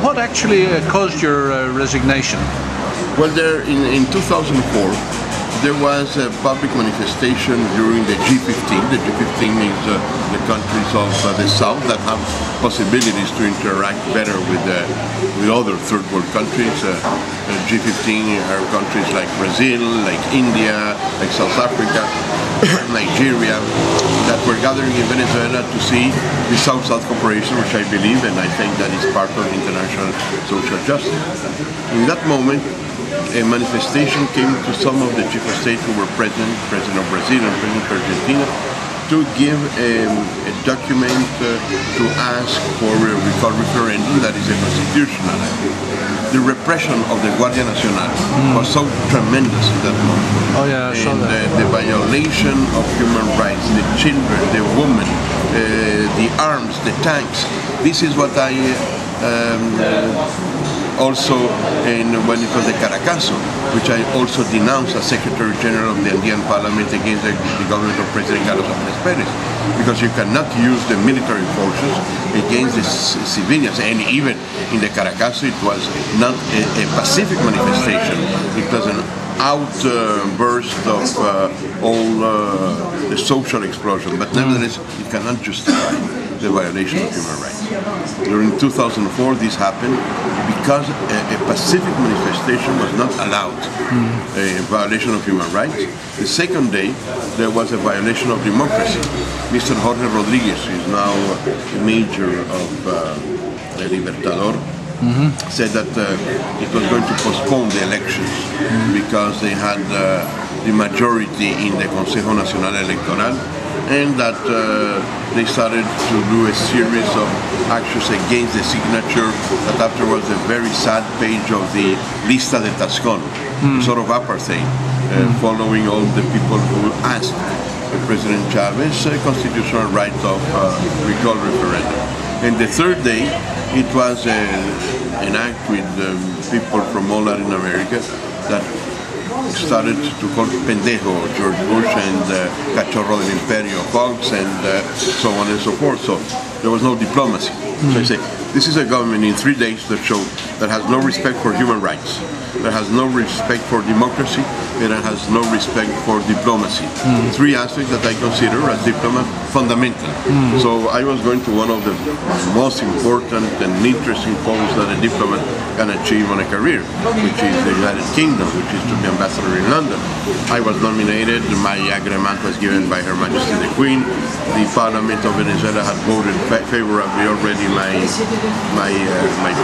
What actually caused your resignation? Well, there in 2004, there was a public manifestation during the G15. The G15 is the countries of the South that have possibilities to interact better with other third world countries. G15 are countries like Brazil, like India, like South Africa, Nigeria, that were gathering in Venezuela to see the South-South cooperation, which I believe and I think that is part of international social justice. In that moment, a manifestation came to some of the chief of state who were present, President of Brazil and President of Argentina, to give a document to ask for a recall referendum that is a constitutional act. The repression of the Guardia Nacional was so tremendous in that moment. Oh yeah, I saw that. The violation of human rights, the children, the women, the arms, the tanks. This is what I also when it was the Caracazo, which I also denounced as Secretary General of the Andean Parliament against the government of President Carlos Perez, because you cannot use the military forces against the civilians. And even in the Caracazo, it was not a pacific manifestation. It was an outburst of all the social explosion, but nevertheless, it cannot justify the violation of human rights. During 2004, this happened because a pacific manifestation was not allowed, a violation of human rights. The second day, there was a violation of democracy. Mr. Jorge Rodriguez is now a major of the Libertador. Said that it was going to postpone the elections because they had the majority in the Consejo Nacional Electoral, and that they started to do a series of actions against the signature that afterwards the very sad page of the Lista de Tascón, sort of apartheid, following all the people who asked President Chavez a constitutional right of recall referendum. And the third day, it was an act with people from all Latin America that started to call pendejo George Bush and cachorro del imperio Fox and so on and so forth. So there was no diplomacy. So I say, this is a government in 3 days that showed that has no respect for human rights, that has no respect for democracy, and that has no respect for diplomacy. Three aspects that I consider as diplomat fundamental. So I was going to one of the most important and interesting posts that a diplomat can achieve on a career, which is the United Kingdom, which is to be ambassador in London. I was nominated, my agreement was given by Her Majesty the Queen. The Parliament of Venezuela had voted favorably already my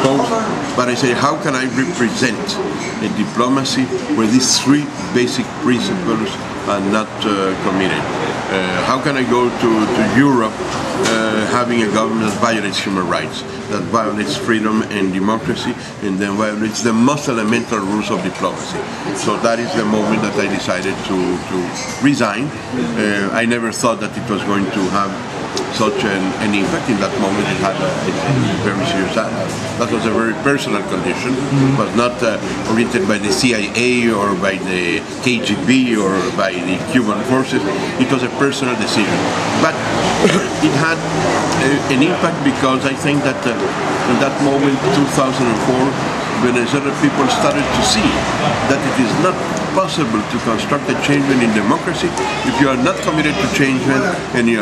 post, but I say, how can I represent a diplomacy where these three basic principles are not committed? How can I go to Europe having a government that violates human rights, that violates freedom and democracy, and then violates the most elemental rules of diplomacy? So that is the moment that I decided to resign. I never thought that it was going to have such an impact. In that moment it had a very serious that was a very personal condition. It was not oriented by the CIA or by the KGB or by the Cuban forces. It was a personal decision, but it had an impact because I think that in that moment, 2004, Venezuelan people started to see that it is not possible to construct a change in democracy if you are not committed to change and you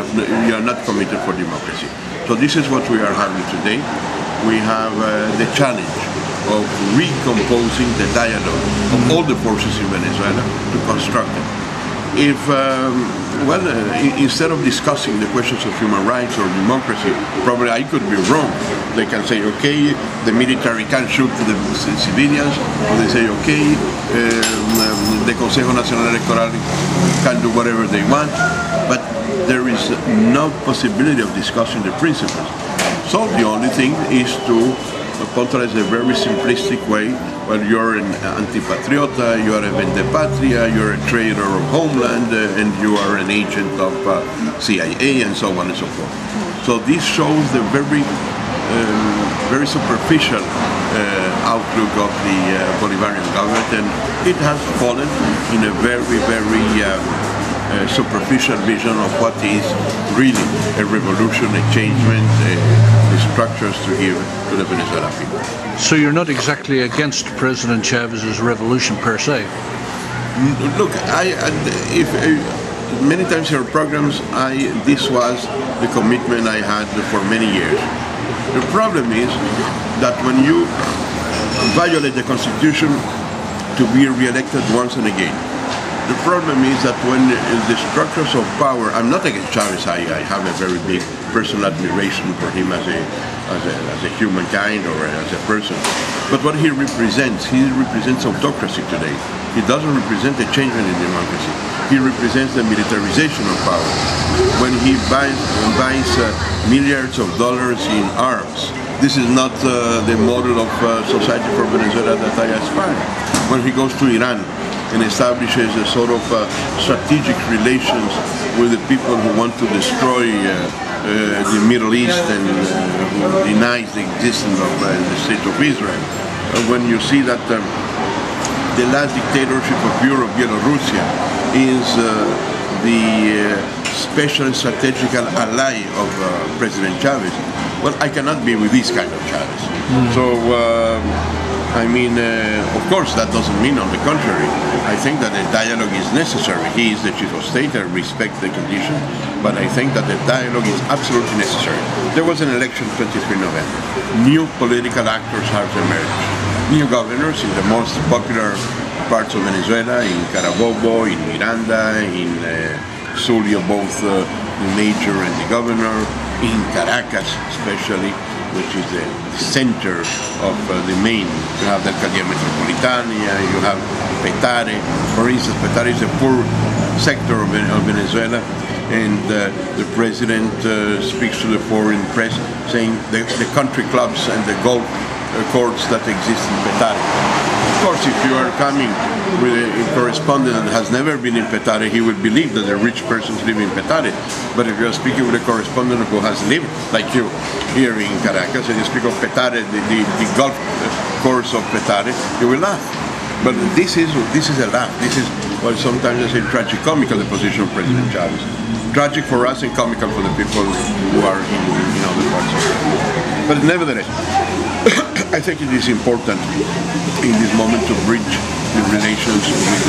are not committed for democracy. So this is what we are having today. We have the challenge of recomposing the dialogue of all the forces in Venezuela to construct it. If, instead of discussing the questions of human rights or democracy, probably I could be wrong. They can say, okay, the military can shoot the civilians, or they say, okay, the Consejo Nacional Electoral can do whatever they want, but there is no possibility of discussing the principles. So the only thing is to contrast a very simplistic way. Well, you're an anti-patriota, you are a vendepatria, you're a traitor of homeland, and you are an agent of CIA, and so on and so forth. So this shows the very superficial outlook of the Bolivarian government, and it has fallen in a very superficial vision of what is really a revolution, a changement, the structures to give to the Venezuelan people. So you're not exactly against President Chavez's revolution per se? Look, many times in our programs, this was the commitment I had for many years. The problem is that when you violate the Constitution to be re-elected once and again, the problem is that when the structures of power, I'm not against Chavez, I have a very big personal admiration for him as a humankind or as a person. But what he represents autocracy today. He doesn't represent a change in democracy. He represents the militarization of power. When he buys milliards of dollars in arms, this is not the model of society for Venezuela that I aspire. When he goes to Iran and establishes a sort of strategic relations with the people who want to destroy the Middle East and who denies the existence of the State of Israel. When you see that the last dictatorship of Europe, Belarusia, is the special strategical ally of President Chavez, well, I cannot be with this kind of Chavez. So, of course, that doesn't mean, on the contrary, I think that the dialogue is necessary. He is the chief of state, I respect the condition, but I think that the dialogue is absolutely necessary. There was an election 23 November. New political actors have emerged. New governors in the most popular parts of Venezuela, in Carabobo, in Miranda, in Zulia, both the mayor and the governor, in Caracas especially, which is the center of the main. You have the Alcaldía Metropolitana, you have Petare. For instance, Petare is a poor sector of Venezuela, and the president speaks to the foreign press saying the country clubs and the golf courts that exist in Petare. Of course, if you are coming with a correspondent that has never been in Petare, he would believe that the rich persons live in Petare. But if you are speaking with a correspondent who has lived, like you, here in Caracas, and you speak of Petare, the golf course of Petare, you will laugh. But this is a laugh. This is what sometimes I say tragicomical, the position of President Chavez. Tragic for us and comical for the people who are in other parts of the world. But nevertheless, I think it is important in this moment to bridge the relations with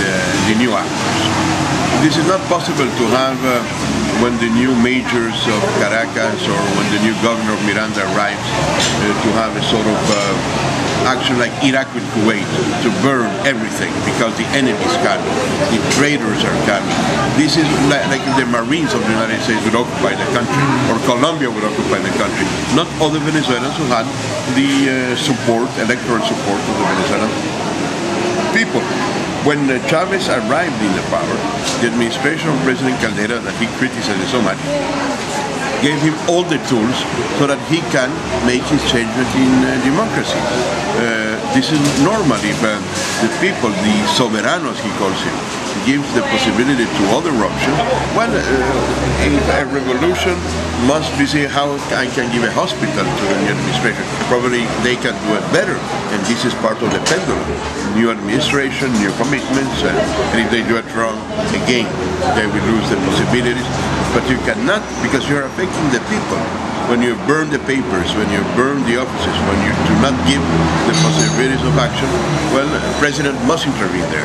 the new actors. This is not possible to have when the new mayors of Caracas or when the new governor of Miranda arrives to have a sort of action like Iraq with Kuwait, to burn everything because the enemy is coming, the traitors are coming. This is like if the Marines of the United States would occupy the country, or Colombia would occupy the country. Not other Venezuelans who had the support, electoral support of the Venezuelan people. When Chavez arrived in the power, the administration of President Caldera, that he criticized so much, gave him all the tools so that he can make his changes in democracy. This is normal if the people, the soberanos he calls him, gives the possibility to other options. Well, a revolution must be say how I can give a hospital to the new administration. Probably they can do it better, and this is part of the pendulum. New administration, new commitments, and if they do it wrong, again, they will lose the possibilities. But you cannot, because you're affecting the people. When you burn the papers, when you burn the offices, when you do not give the possibilities of action, well, the president must intervene there.